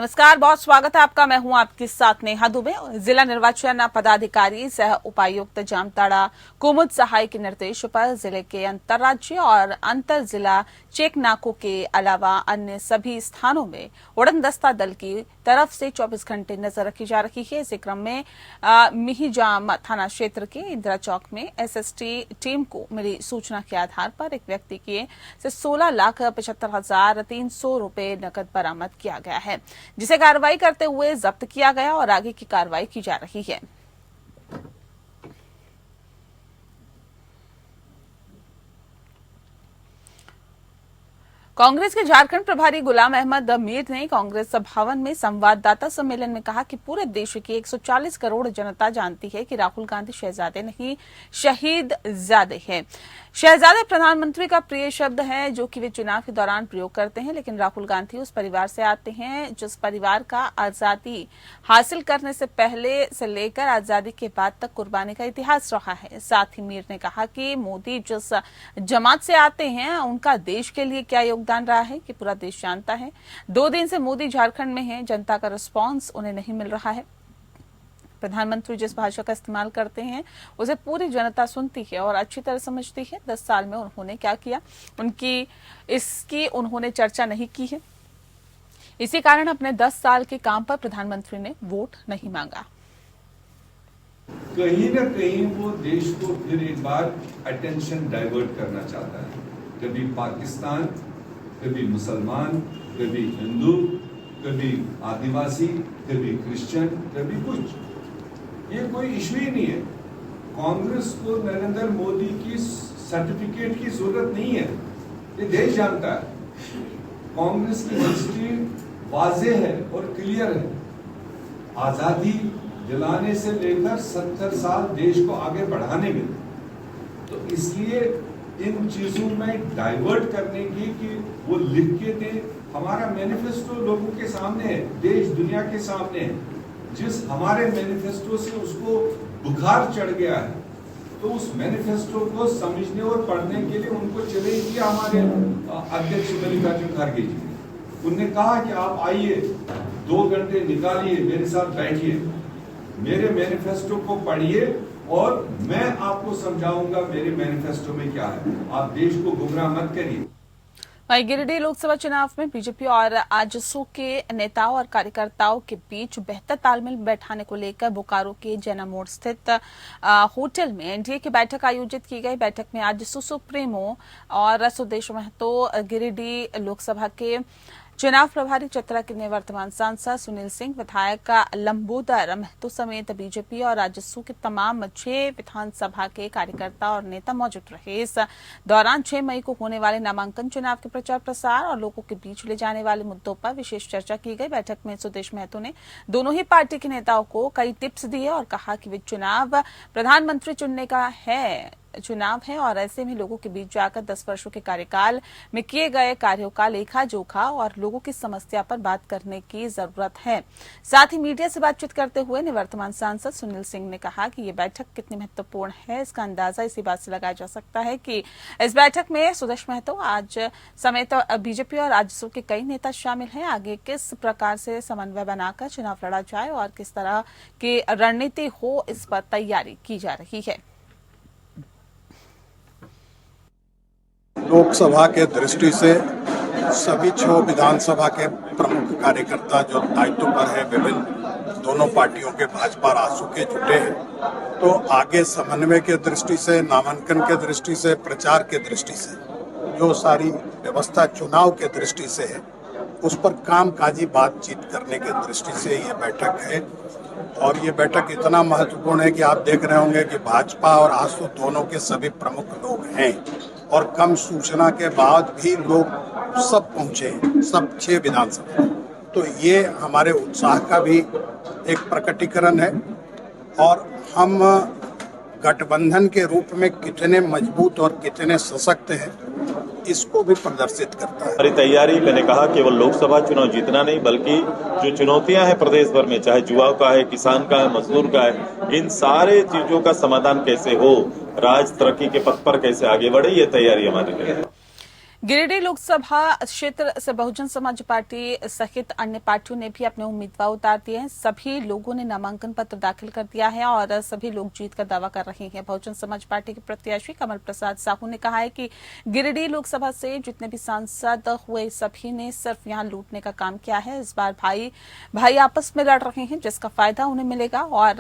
नमस्कार, बहुत स्वागत है आपका। मैं हूं आपके साथ नेहा दुबे। जिला निर्वाचन पदाधिकारी सह उपायुक्त जामताड़ा कुमुद सहाय के निर्देश पर जिले के अंतर्राज्यीय और अंतर जिला चेक नाकों के अलावा अन्य सभी स्थानों में उड़नदस्ता दल की तरफ से 24 घंटे नजर रखी जा रही है। इसी क्रम में मिहिजाम थाना क्षेत्र के इंदिरा चौक में एसएसटी टीम को मिली सूचना के आधार पर एक व्यक्ति के से 16,75,300 रुपए नकद बरामद किया गया है, जिसे कार्रवाई करते हुए जब्त किया गया और आगे की कार्रवाई की जा रही है। कांग्रेस के झारखंड प्रभारी गुलाम अहमद मीर ने कांग्रेस भवन में संवाददाता सम्मेलन में कहा कि पूरे देश की 140 करोड़ जनता जानती है कि राहुल गांधी शहजादे नहीं, शहीद ज़ादे हैं। शहजादे प्रधानमंत्री का प्रिय शब्द है जो कि वे चुनाव के दौरान प्रयोग करते हैं, लेकिन राहुल गांधी उस परिवार से आते हैं जिस परिवार का आजादी हासिल करने से पहले से लेकर आजादी के बाद तक कुर्बानी का इतिहास रहा है। साथ ही मीर ने कहा कि मोदी जिस जमात से आते हैं उनका देश के लिए क्या योगदान रहा है कि पूरा देश जानता है। 2 दिन से मोदी झारखंड में हैं, जनता का रिस्पांस उन्हें नहीं मिल रहा है। प्रधानमंत्री जिस भाषा का इस्तेमाल करते हैं उसे पूरी जनता सुनती है और अच्छी तरह समझती है। 10 साल में उन्होंने क्या किया, इसकी उन्होंने चर्चा नहीं की है। इसी कारण अपने 10 साल के काम पर प्रधानमंत्री ने वोट नहीं मांगा। कहीं न कहीं वो देश को फिर एक बार अटेंशन डाइवर्ट करना चाहता है। कभी पाकिस्तान, कभी मुसलमान, कभी हिंदू, कभी आदिवासी, कभी क्रिश्चियन, कभी कुछ। ये कोई इश्यू ही नहीं है। कांग्रेस को नरेंद्र मोदी की सर्टिफिकेट की जरूरत नहीं है, ये देश जानता है। कांग्रेस की हिस्ट्री वाज़ेह है और क्लियर है। आजादी दिलाने से लेकर 70 साल देश को आगे बढ़ाने में, तो इसलिए इन चीजों में डाइवर्ट करने की कि वो लिख के दे। हमारा मैनिफेस्टो लोगों के सामने है, देश दुनिया के सामने है। जिस हमारे मैनिफेस्टो से उसको बुखार चढ़ गया है, तो उस मैनिफेस्टो को समझने और पढ़ने के लिए उनको चैलेंज किया हमारे अध्यक्ष मल्लिकार्जुन खड़गे जी ने। उनने कहा कि आप आइए, 2 घंटे निकालिए, मेरे साथ बैठिए, मेरे मैनिफेस्टो को पढ़िए और मैं आपको समझाऊंगा मेरे मैनिफेस्टो में क्या है। आप देश को गुमराह मत करिए। वहीं गिरिडीह लोकसभा चुनाव में बीजेपी और आजसू के नेताओं और कार्यकर्ताओं के बीच बेहतर तालमेल बैठाने को लेकर बोकारो के जैना मोड़ स्थित होटल में एनडीए की बैठक आयोजित की गई। बैठक में आजसू सुप्रीमो और सुदेश महतो, गिरिडीह लोकसभा के चुनाव प्रभारी चतरा के निवर्तमान सांसद सुनील सिंह, विधायक लंबोदर महतो समेत बीजेपी और आजसू के तमाम 6 विधानसभा के कार्यकर्ता और नेता मौजूद रहे। इस दौरान 6 मई को होने वाले नामांकन चुनाव के प्रचार प्रसार और लोगों के बीच ले जाने वाले मुद्दों पर विशेष चर्चा की गई। बैठक में सुदेश महतो ने दोनों ही पार्टी के नेताओं को कई टिप्स दिए और कहा कि वे चुनाव प्रधानमंत्री चुनने का चुनाव है और ऐसे में लोगों के बीच जाकर 10 वर्षों के कार्यकाल में किए गए कार्यों का लेखा जोखा और लोगों की समस्या पर बात करने की जरूरत है। साथ ही मीडिया से बातचीत करते हुए निवर्तमान सांसद सुनील सिंह ने कहा कि ये बैठक कितनी महत्वपूर्ण है, इसका अंदाजा इसी बात से लगाया जा सकता है कि इस बैठक में सुदेश महतो आज समेत बीजेपी और आजसू के कई नेता शामिल हैं। आगे किस प्रकार से समन्वय बनाकर चुनाव लड़ा जाए और किस तरह की रणनीति हो, इस पर तैयारी की जा रही है। लोकसभा के दृष्टि से सभी 6 विधानसभा के प्रमुख कार्यकर्ता जो दायित्व पर है, विभिन्न दोनों पार्टियों के भाजपा और आजसू के जुटे हैं, तो आगे समन्वय के दृष्टि से, नामांकन के दृष्टि से, प्रचार के दृष्टि से जो सारी व्यवस्था चुनाव के दृष्टि से है, उस पर कामकाजी बातचीत करने के दृष्टि से ये बैठक है। और ये बैठक इतना महत्वपूर्ण है कि आप देख रहे होंगे कि भाजपा और आजसू दोनों के सभी प्रमुख लोग हैं और कम सूचना के बाद भी लोग सब पहुंचे, सब 6 विधानसभा। तो ये हमारे उत्साह का भी एक प्रकटीकरण है और हम गठबंधन के रूप में कितने मजबूत और कितने सशक्त हैं, इसको भी प्रदर्शित करता है। हमारी तैयारी, मैंने कहा, केवल लोकसभा चुनाव जीतना नहीं, बल्कि जो चुनौतियां हैं प्रदेश भर में, चाहे युवाओं का है, किसान का है, मजदूर का है, इन सारे चीजों का समाधान कैसे हो, राज तरक्की के पथ पर कैसे आगे बढ़े, ये तैयारी हमारी है। गिरिडीह लोकसभा क्षेत्र से बहुजन समाज पार्टी सहित अन्य पार्टियों ने भी अपने उम्मीदवार उतार दिए हैं। सभी लोगों ने नामांकन पत्र दाखिल कर दिया है और सभी लोग जीत का दावा कर रहे हैं। बहुजन समाज पार्टी के प्रत्याशी कमल प्रसाद साहू ने कहा है कि गिरिडीह लोकसभा से जितने भी सांसद हुए सभी ने सिर्फ यहां लूटने का काम किया है। इस बार भाई आपस में लड़ रहे हैं, जिसका फायदा उन्हें मिलेगा। और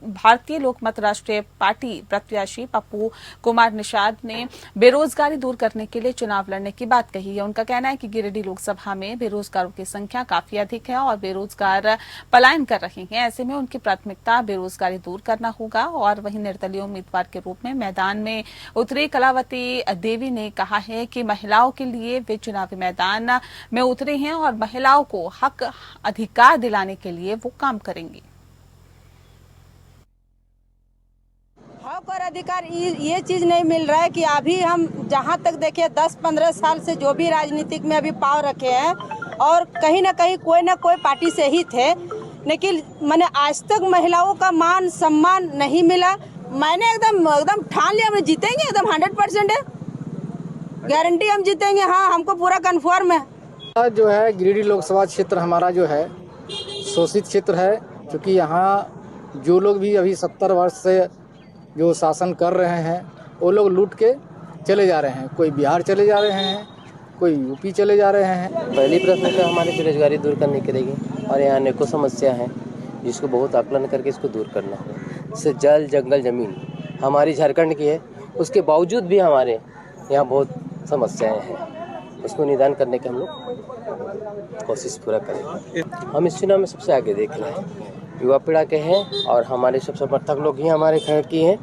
भारतीय लोकमत राष्ट्रीय पार्टी प्रत्याशी पप्पू कुमार निषाद ने बेरोजगारी दूर करने के लिए चुनाव लड़ने की बात कही है। उनका कहना है कि गिरिडीह लोकसभा में बेरोजगारों की संख्या काफी अधिक है और बेरोजगार पलायन कर रहे हैं। ऐसे में उनकी प्राथमिकता बेरोजगारी दूर करना होगा। और वहीं निर्दलीय उम्मीदवार के रूप में मैदान में उतरी कलावती देवी ने कहा है कि महिलाओं के लिए वे चुनावी मैदान में उतरे हैं और महिलाओं को हक अधिकार दिलाने के लिए वो काम करेंगी। हक और अधिकार ये चीज नहीं मिल रहा है कि अभी हम जहाँ तक देखे 10-15 साल से जो भी राजनीतिक में अभी पाव रखे हैं और कहीं ना कोई पार्टी से ही थे, लेकिन मैंने आज तक महिलाओं का मान सम्मान नहीं मिला। मैंने एकदम ठान लिया, हम जीतेंगे, एकदम 100% है, गारंटी हम जीतेंगे। हाँ, हमको पूरा कन्फर्म है। जो है गिरिडीह लोकसभा क्षेत्र हमारा जो है शोषित क्षेत्र है, क्योंकि यहाँ जो लोग भी अभी 70 वर्ष से जो शासन कर रहे हैं वो लोग लूट के चले जा रहे हैं। कोई बिहार चले जा रहे हैं, कोई यूपी चले जा रहे हैं। पहली प्राथमिकता हमारी बेरोजगारी दूर करने की रहेगी और यहाँ अनेकों समस्या हैं जिसको बहुत आकलन करके इसको दूर करना है। जैसे जल, जंगल, जमीन हमारी झारखंड की है, उसके बावजूद भी हमारे यहाँ बहुत समस्याएं हैं। उसको निदान करने की हम लोग कोशिश पूरा करेंगे। हम इस चुनाव में सबसे आगे देख रहे हैं, युवा पीढ़ा के हैं और हमारे सब समर्थक लोग ही हमारे खड़े किए हैं।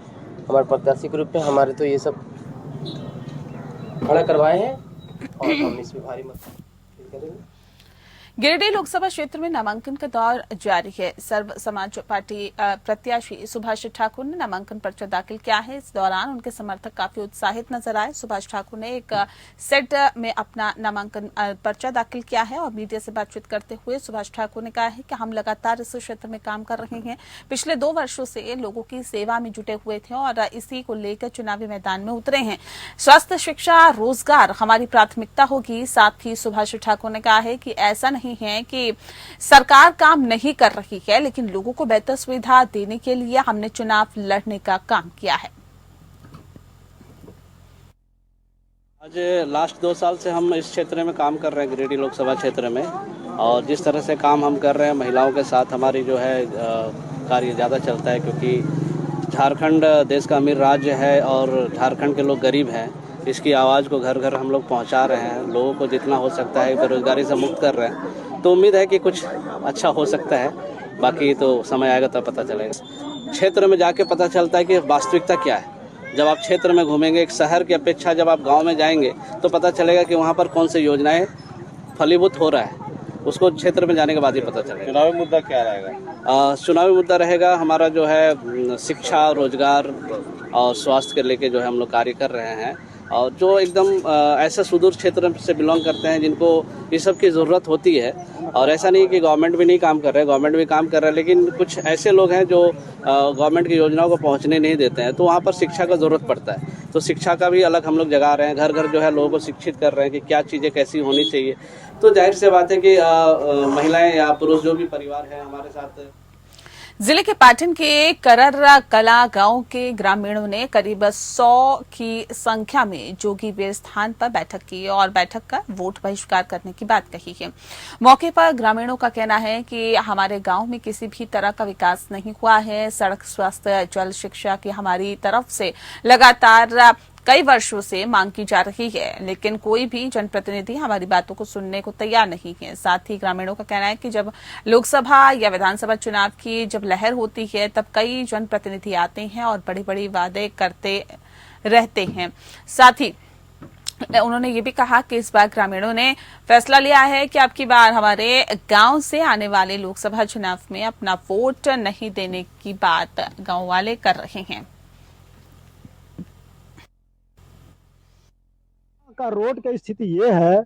हमारे प्रत्याशी के रूप में हमारे तो ये सब खड़ा करवाए हैं और हम इसमें भारी मत करेंगे। गिरिडीह लोकसभा क्षेत्र में नामांकन का दौर जारी है। सर्व समाज पार्टी प्रत्याशी सुभाष ठाकुर ने नामांकन पर्चा दाखिल किया है। इस दौरान उनके समर्थक काफी उत्साहित नजर आए। सुभाष ठाकुर ने एक सेट में अपना नामांकन पर्चा दाखिल किया है और मीडिया से बातचीत करते हुए सुभाष ठाकुर ने कहा है कि हम लगातार इस क्षेत्र में काम कर रहे हैं। पिछले 2 वर्षों से लोगों की सेवा में जुटे हुए थे और इसी को लेकर चुनावी मैदान में उतरे हैं। स्वास्थ्य, शिक्षा, रोजगार हमारी प्राथमिकता होगी। साथ ही सुभाष ठाकुर ने कहा है कि ऐसा नहीं है कि सरकार काम नहीं कर रही है, लेकिन लोगों को बेहतर सुविधा देने के लिए हमने चुनाव लड़ने का काम किया है। आज लास्ट 2 साल से हम इस क्षेत्र में काम कर रहे हैं, गिरिडीह लोकसभा क्षेत्र में, और जिस तरह से काम हम कर रहे हैं महिलाओं के साथ हमारी जो है कार्य ज़्यादा चलता है, क्योंकि झारखंड देश का अमीर राज्य है और झारखंड के लोग गरीब हैं। इसकी आवाज़ को घर घर हम लोग पहुंचा रहे हैं, लोगों को जितना हो सकता है बेरोजगारी से मुक्त कर रहे हैं। तो उम्मीद है कि कुछ अच्छा हो सकता है, बाकी तो समय आएगा तब पता चलेगा। क्षेत्र में जाके पता चलता है कि वास्तविकता क्या है। जब आप क्षेत्र में घूमेंगे, एक शहर की अपेक्षा जब आप गांव में जाएंगे तो पता चलेगा कि वहां पर कौन सी योजनाएं फलीभूत हो रहा है, उसको क्षेत्र में जाने के बाद ही पता चलेगा। चुनावी मुद्दा क्या रहेगा? चुनावी मुद्दा रहेगा हमारा जो है शिक्षा, रोजगार और स्वास्थ्य के लेके जो है हम लोग कार्य कर रहे हैं। और जो एकदम ऐसे सुदूर क्षेत्र से बिलोंग करते हैं जिनको इस सब की ज़रूरत होती है, और ऐसा नहीं कि गवर्नमेंट भी नहीं काम कर रहे हैं, गवर्नमेंट भी काम कर रहा है, लेकिन कुछ ऐसे लोग हैं जो गवर्नमेंट की योजनाओं को पहुंचने नहीं देते हैं, तो वहाँ पर शिक्षा का ज़रूरत पड़ता है। तो शिक्षा का भी अलग हम लोग जगा रहे हैं, घर घर जो है लोगों को शिक्षित कर रहे हैं कि क्या चीज़ें कैसी होनी चाहिए। तो जाहिर सी बात है कि महिलाएं या पुरुष जो भी परिवार है हमारे साथ। जिले के पाटन के करर कला गांव के ग्रामीणों ने करीब 100 की संख्या में जोगी वीर स्थान पर बैठक की और बैठक का वोट बहिष्कार करने की बात कही है। मौके पर ग्रामीणों का कहना है कि हमारे गांव में किसी भी तरह का विकास नहीं हुआ है। सड़क, स्वास्थ्य, जल, शिक्षा की हमारी तरफ से लगातार कई वर्षों से मांग की जा रही है, लेकिन कोई भी जनप्रतिनिधि हमारी बातों को सुनने को तैयार नहीं है। साथ ही ग्रामीणों का कहना है कि जब लोकसभा या विधानसभा चुनाव की जब लहर होती है तब कई जनप्रतिनिधि आते हैं और बड़े बड़े वादे करते रहते हैं। साथ ही उन्होंने ये भी कहा कि इस बार ग्रामीणों ने फैसला लिया है कि अब की बार हमारे गांव से आने वाले लोकसभा चुनाव में अपना वोट नहीं देने की बात गांव वाले कर रहे हैं। का रोड की स्थिति ये है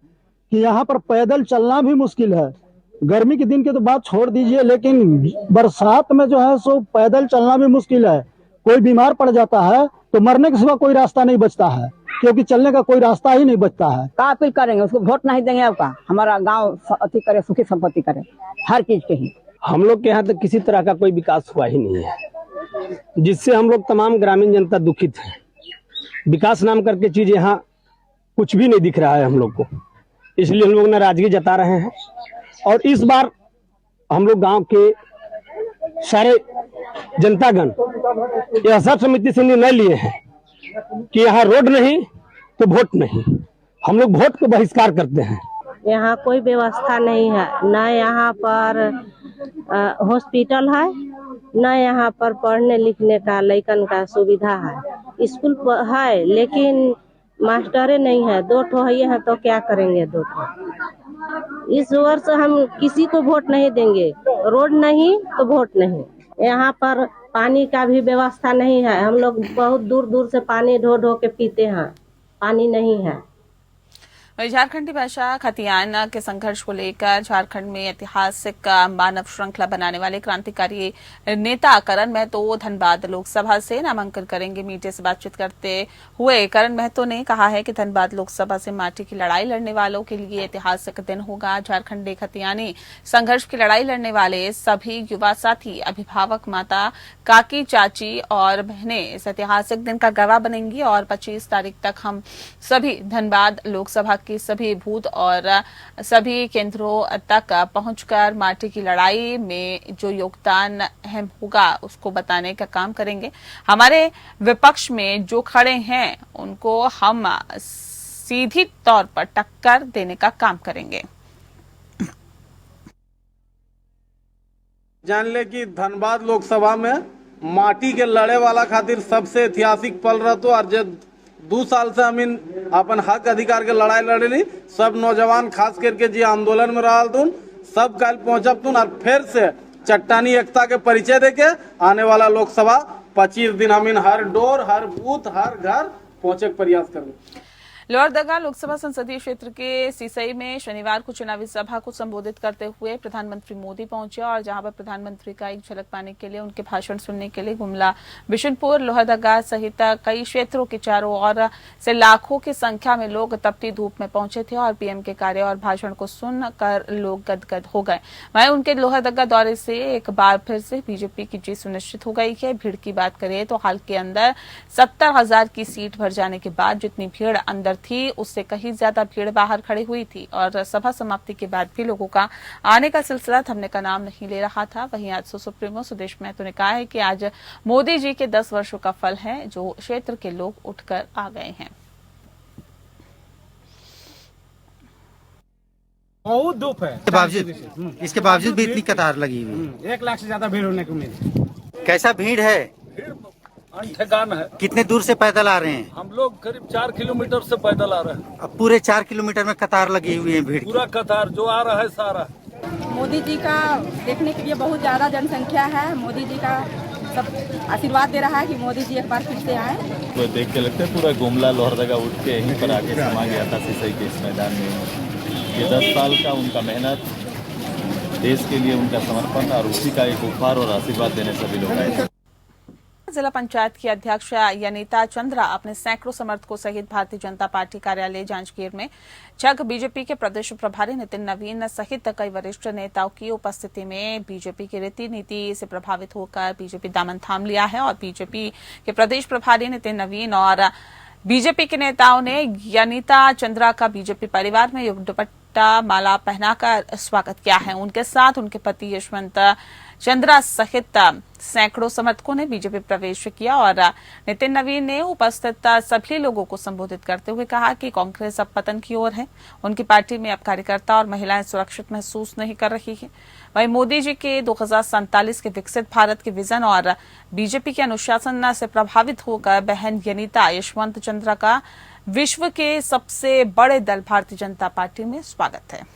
कि यहाँ पर पैदल चलना भी मुश्किल है। गर्मी के दिन की तो बात छोड़ दीजिए, लेकिन बरसात में जो है सो पैदल चलना भी मुश्किल है। कोई बीमार पड़ जाता है तो मरने के सिवा कोई रास्ता नहीं बचता है। क्योंकि चलने का कोई रास्ता ही नहीं बचता है। का अपील करेंगे, उसको वोट नहीं देंगे। आपका हमारा गांव अति करे, सुखी संपत्ति करे, हर चीज के ही। हम लोग के यहाँ तक किसी तरह का कोई विकास हुआ ही नहीं है, जिससे हम लोग तमाम ग्रामीण जनता दुखित है। विकास नाम करके चीज यहाँ कुछ भी नहीं दिख रहा है हम लोग को, इसलिए हम लोग नाराजगी जता रहे हैं। और इस बार हम लोग गांव के सारे जनतागण यह सब समिति से निर्णय लिए हैं कि यहाँ रोड नहीं तो वोट नहीं। हम लोग वोट को बहिष्कार करते हैं। यहाँ कोई व्यवस्था नहीं है, न यहाँ पर हॉस्पिटल है, न यहाँ पर पढ़ने लिखने का लइकन का सुविधा है। स्कूल है लेकिन मास्टरे नहीं है, 2 ठो है तो क्या करेंगे 2 ठो। इस वर्ष हम किसी को वोट नहीं देंगे, रोड नहीं तो वोट नहीं। यहाँ पर पानी का भी व्यवस्था नहीं है, हम लोग बहुत दूर दूर से पानी ढो ढो के पीते हैं, पानी नहीं है। झारखंडी भाषा खतियान के संघर्ष को लेकर झारखंड में ऐतिहासिक मानव श्रृंखला बनाने वाले क्रांतिकारी नेता करण महतो धनबाद लोकसभा से नामांकन करेंगे। मीडिया से बातचीत करते हुए करण महतो ने कहा है कि धनबाद लोकसभा से माटी की लड़ाई लड़ने वालों के लिए ऐतिहासिक दिन होगा। झारखंडी खतियानी संघर्ष की लड़ाई लड़ने वाले सभी युवा साथी, अभिभावक, माता, काकी, चाची और बहनें इस ऐतिहासिक दिन का गवाह बनेंगी और 25 तारीख तक हम सभी धनबाद लोकसभा की सभी बूथ और सभी केंद्रों तक पहुंचकर माटी की लड़ाई में जो योगदान अहम होगा उसको बताने का काम करेंगे। हमारे विपक्ष में जो खड़े हैं उनको हम सीधी तौर पर टक्कर देने का काम करेंगे। जान ले कि धनबाद लोकसभा में माटी के लड़े वाला खातिर सबसे ऐतिहासिक पल रहतो और जो 2 साल से हम अपन हक अधिकार के लड़ाई लड़े, सब नौजवान खास करके जी आंदोलन में रहा तुन सब कल पहुंचब तुन और फिर से चट्टानी एकता के परिचय देके आने वाला लोकसभा 25 दिन हम हर डोर, हर बूथ, हर घर पहुंचे का प्रयास करेंगे। लोहरदगा लोकसभा संसदीय क्षेत्र के सिसई में शनिवार को चुनावी सभा को संबोधित करते हुए प्रधानमंत्री मोदी पहुंचे और जहां पर प्रधानमंत्री का एक झलक पाने के लिए, उनके भाषण सुनने के लिए गुमला, बिशुनपुर, लोहरदगा सहित कई क्षेत्रों के चारों ओर से लाखों की संख्या में लोग तपती धूप में पहुंचे थे और पीएम के कार्य और भाषण को सुनकर लोग गदगद हो गए। वहीं उनके लोहरदगा दौरे से एक बार फिर से बीजेपी की जीत सुनिश्चित हो गई है। भीड़ की बात करें तो हाल के अंदर 70,000 की सीट भर जाने के बाद जितनी भीड़ अंदर थी उससे कहीं ज्यादा भीड़ बाहर खड़ी हुई थी और सभा समाप्ति के बाद भी लोगों का आने का सिलसिला थमने का नाम नहीं ले रहा था। वहीं आज सुप्रीमो सुदेश महतो ने कहा है कि आज मोदी जी के 10 वर्षों का फल है जो क्षेत्र के लोग उठकर आ गए हैं। बहुत धूप है, इसके बावजूद भी इतनी कतार लगी हुई, 1 लाख से ज्यादा भीड़ होने की उम्मीद। कैसा भीड़ है? ठिकाना है। कितने दूर से पैदल आ रहे हैं? हम लोग करीब 4 किलोमीटर से पैदल आ रहे हैं। अब पूरे 4 किलोमीटर में कतार लगी हुई है भीड़, पूरा कतार जो आ रहा है सारा। मोदी जी का देखने के लिए बहुत ज्यादा जनसंख्या है। मोदी जी का सब आशीर्वाद दे रहा है कि मोदी जी एक बार फिर से आए। तो देख के लगता है पूरा गुमला लोहरदगा उठ के यहीं पर आके समा गया था सिसई के इस मैदान में। ये 10 साल का उनका मेहनत, देश के लिए उनका समर्पण और उसी का एक उपहार और आशीर्वाद देने सभी लोग आए। जिला पंचायत की अध्यक्ष यनीता चंद्रा अपने सैकड़ों समर्थकों सहित भारतीय जनता पार्टी कार्यालय जांजगीर में छग बीजेपी के प्रदेश प्रभारी नितिन नवीन सहित कई वरिष्ठ नेताओं की उपस्थिति में बीजेपी की रीति नीति से प्रभावित होकर बीजेपी दामन थाम लिया है और बीजेपी के प्रदेश प्रभारी नितिन नवीन और बीजेपी के नेताओं ने यनीता चंद्रा का बीजेपी परिवार में दुपट्टा माला पहनाकर स्वागत किया है। उनके साथ उनके पति यशवंत चंद्रा सहित सैकड़ों समर्थकों ने बीजेपी प्रवेश किया और नितिन नवीन ने उपस्थित सभी लोगों को संबोधित करते हुए कहा कि कांग्रेस अब पतन की ओर है। उनकी पार्टी में अब कार्यकर्ता और महिलाएं सुरक्षित महसूस नहीं कर रही है। वहीं मोदी जी के 2047 के विकसित भारत के विजन और बीजेपी के अनुशासन से प्रभावित होकर बहन यनीता यशवंत चंद्रा का विश्व के सबसे बड़े दल भारतीय जनता पार्टी में स्वागत है।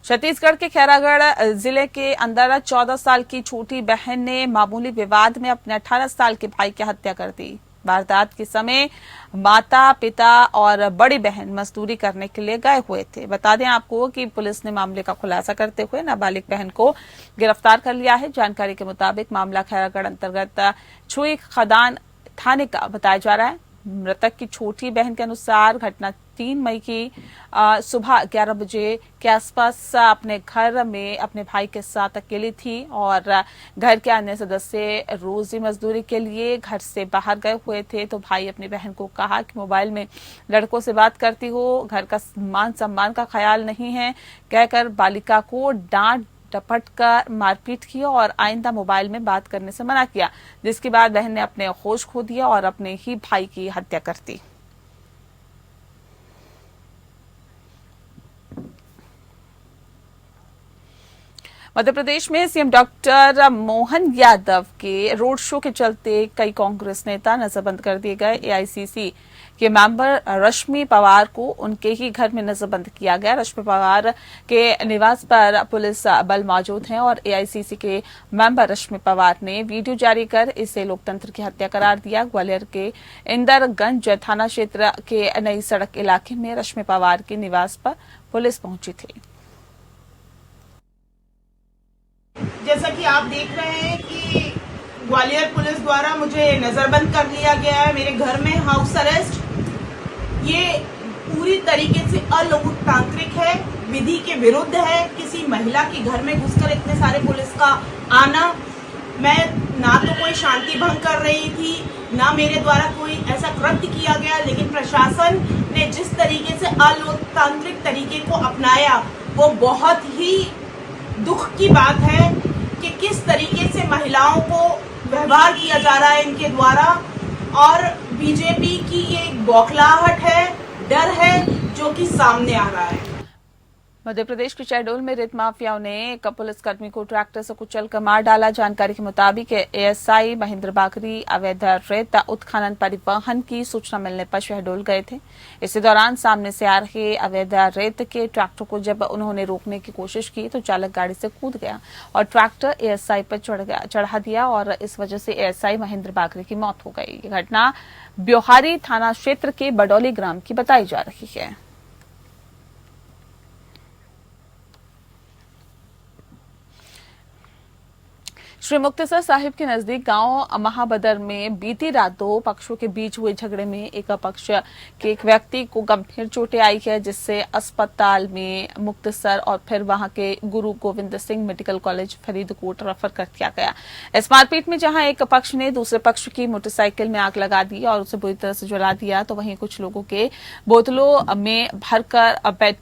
छत्तीसगढ़ के खैरागढ़ जिले के अंदर 14 साल की छोटी बहन ने मामूली विवाद में अपने 18 साल के भाई की हत्या कर दी। वारदात के समय माता, पिता और बड़ी बहन मजदूरी करने के लिए गए हुए थे। बता दें आपको कि पुलिस ने मामले का खुलासा करते हुए नाबालिग बहन को गिरफ्तार कर लिया है। जानकारी के मुताबिक मामला खैरागढ़ अंतर्गत छुई खदान थाने का बताया जा रहा है। मृतक की छोटी बहन के अनुसार घटना 3 मई की सुबह 11 बजे के आसपास अपने घर में अपने भाई के साथ अकेली थी और घर के अन्य सदस्य रोजी मजदूरी के लिए घर से बाहर गए हुए थे। तो भाई अपनी बहन को कहा कि मोबाइल में लड़कों से बात करती हो, घर का मान सम्मान का ख्याल नहीं है, कहकर बालिका को डांट डपट कर मारपीट की और आइंदा मोबाइल में बात करने से मना किया, जिसके बाद बहन ने अपने होश खो दिया और अपने ही भाई की हत्या कर दी। मध्य प्रदेश में सीएम डॉक्टर मोहन यादव के रोड शो के चलते कई कांग्रेस नेता नजरबंद कर दिए गए। एआईसीसी के मेंबर रश्मि पवार को उनके ही घर में नजरबंद किया गया। रश्मि पवार के निवास पर पुलिस बल मौजूद है और एआईसीसी के मेंबर रश्मि पवार ने वीडियो जारी कर इसे लोकतंत्र की हत्या करार दिया। ग्वालियर के इंदरगंज थाना क्षेत्र के नई सड़क इलाके में रश्मि पवार के निवास पर पुलिस पहुंची थी। जैसा कि आप देख रहे हैं कि ग्वालियर पुलिस द्वारा मुझे नजरबंद कर लिया गया है, मेरे घर में हाउस अरेस्ट। ये पूरी तरीके से अलोकतांत्रिक है, विधि के विरुद्ध है। किसी महिला के घर में घुसकर इतने सारे पुलिस का आना, मैं ना तो कोई शांति भंग कर रही थी, ना मेरे द्वारा कोई ऐसा कृत्य किया गया, लेकिन प्रशासन ने जिस तरीके से अलोकतांत्रिक तरीके को अपनाया वो बहुत ही दुख की बात है कि किस तरीके से महिलाओं को व्यवहार किया जा रहा है इनके द्वारा। और बीजेपी की ये एक बौखलाहट है, डर है जो कि सामने आ रहा है। मध्य प्रदेश के शहडोल में रेत माफियाओं ने एक पुलिसकर्मी को ट्रैक्टर से कुचलकर मार डाला। जानकारी के मुताबिक एएसआई महेंद्र बाकरी अवैध रेत उत्खनन परिवहन की सूचना मिलने पर शहडोल गए थे। इसी दौरान सामने से आ रहे अवैध रेत के ट्रैक्टर को जब उन्होंने रोकने की कोशिश की तो चालक गाड़ी से कूद गया और ट्रैक्टर एएसआई पर चढ़ा दिया और इस वजह से एएसआई महेंद्र बाकरी की मौत हो गई। ये घटना ब्योहारी थाना क्षेत्र के बडौली ग्राम की बताई जा रही है। श्री मुक्तसर साहिब के नजदीक गांव महाबदर में बीती रात 2 पक्षों के बीच हुए झगड़े में एक पक्ष के एक व्यक्ति को गंभीर चोटें आई है, जिससे अस्पताल में मुक्तसर और फिर वहां के गुरु Govind Singh medical college Faridkot refer कर दिया गया। इस मारपीट में जहां एक पक्ष ने दूसरे पक्ष की मोटरसाइकिल में आग लगा दी और उसे बुरी तरह से जला दिया, तो वहीं कुछ लोगों के बोतलों में भरकर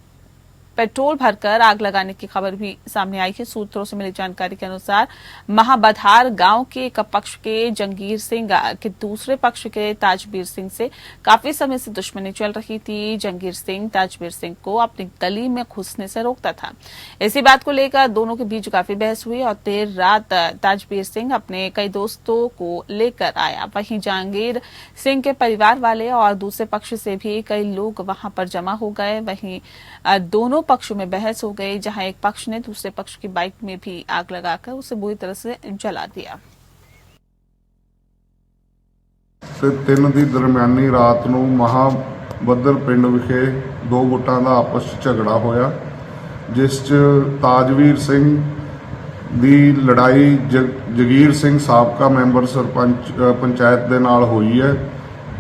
पेट्रोल भरकर आग लगाने की खबर भी सामने आई है। सूत्रों से मिली जानकारी के अनुसार महाबधार गांव के एक पक्ष के जंगीर सिंह के दूसरे पक्ष के ताजवीर सिंह से काफी समय से दुश्मनी चल रही थी। जंगीर सिंह ताजवीर सिंह को अपनी गली में घुसने से रोकता था। इसी बात को लेकर दोनों के बीच काफी बहस हुई और देर रात ताजवीर सिंह अपने कई दोस्तों को लेकर आया। वहीं जहांगीर सिंह के परिवार वाले और दूसरे पक्ष से भी कई लोग वहां पर जमा हो गए। वहीं दोनों पक्षों में बहस हो गई, जहां एक पक्ष ने दूसरे पक्ष की बाइक में भी आग लगाकर उसे बुरी तरह से जला दिया। 3 ਦੀ ਦਰਮਿਆਨੀ ਰਾਤ ਨੂੰ ਮਹਾਬੱਦਰ ਪਿੰਡ ਵਿਖੇ 2 ਗੁੱਟਾਂ ਦਾ ਆਪਸ ਵਿੱਚ ਝਗੜਾ ਹੋਇਆ, ਜਿਸ 'ਚ ਤਾਜਵੀਰ ਸਿੰਘ ਦੀ ਲੜਾਈ ਜਗੀਰ ਸਿੰਘ ਸਾਬਕਾ ਮੈਂਬਰ ਸਰਪੰਚ ਪੰਚਾਇਤ ਦੇ ਨਾਲ ਹੋਈ ਹੈ,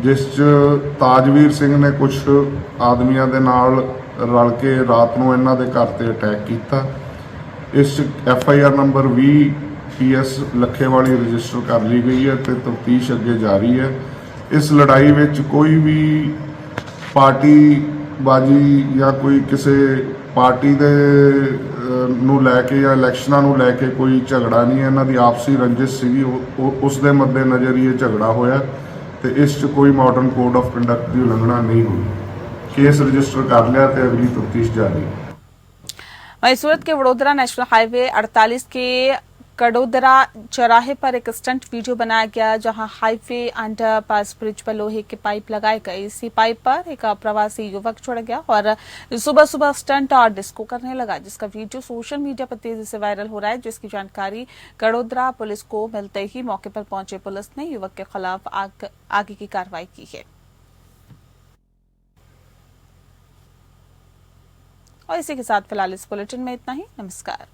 ਜਿਸ 'ਚ ਤਾਜਵੀਰ ਸਿੰਘ ਨੇ ਕੁਝ ਆਦਮੀਆਂ ਦੇ ਨਾਲ ਰਲ ਕੇ ਰਾਤ ਨੂੰ ਇਹਨਾਂ ਦੇ ਘਰ ਤੇ ਅਟੈਕ ਕੀਤਾ। ਇਸ FIR number 20 PS Lakhewali register ਕਰ ਲਈ ਗਈ ਹੈ ਤੇ ਤਫਤੀਸ਼ ਅੱਗੇ ਜਾਰੀ ਹੈ। ਇਸ ਲੜਾਈ ਵਿੱਚ ਕੋਈ ਵੀ ਪਾਰਟੀਬਾਜ਼ੀ ਜਾਂ ਕੋਈ ਕਿਸੇ ਪਾਰਟੀ ਦੇ ਨੂੰ ਲੈ ਕੇ ਜਾਂ ਇਲੈਕਸ਼ਨਾਂ ਨੂੰ ਲੈ ਕੇ ਕੋਈ ਝਗੜਾ ਨਹੀਂ ਹੈ। ਇਹਨਾਂ ਦੀ ਆਪਸੀ ਰੰਜਿਸ਼ ਸੀਗੀ, ਉਸ ਦੇ ਮੱਦੇ ਨਜ਼ਰ ਹੀ ਇਹ ਝਗੜਾ ਹੋਇਆ ਤੇ ਇਸ 'ਚ ਕੋਈ ਮਾਡਰਨ ਕੋਡ ਆਫ ਕੰਡਕਟ ਦੀ ਉਲੰਘਣਾ ਨਹੀਂ ਹੋਈ। केस रजिस्टर कर लिया तो अगली तफ्तीश जारी। वहीं सूरत के वडोदरा नेशनल हाईवे 48 के कडोदरा चौराहे पर एक स्टंट वीडियो बनाया गया, जहां हाईवे अंडरपास ब्रिज पर लोहे के पाइप लगाए गए। इसी पाइप पर एक प्रवासी युवक चढ़ गया और सुबह सुबह स्टंट और डिस्को करने लगा, जिसका वीडियो सोशल मीडिया पर तेजी से वायरल हो रहा है। जिसकी जानकारी कडोदरा पुलिस को मिलते ही मौके पर पहुंचे पुलिस ने युवक के खिलाफ आगे की कार्रवाई की है। और इसी के साथ फिलहाल इस बुलेटिन में इतना ही। नमस्कार।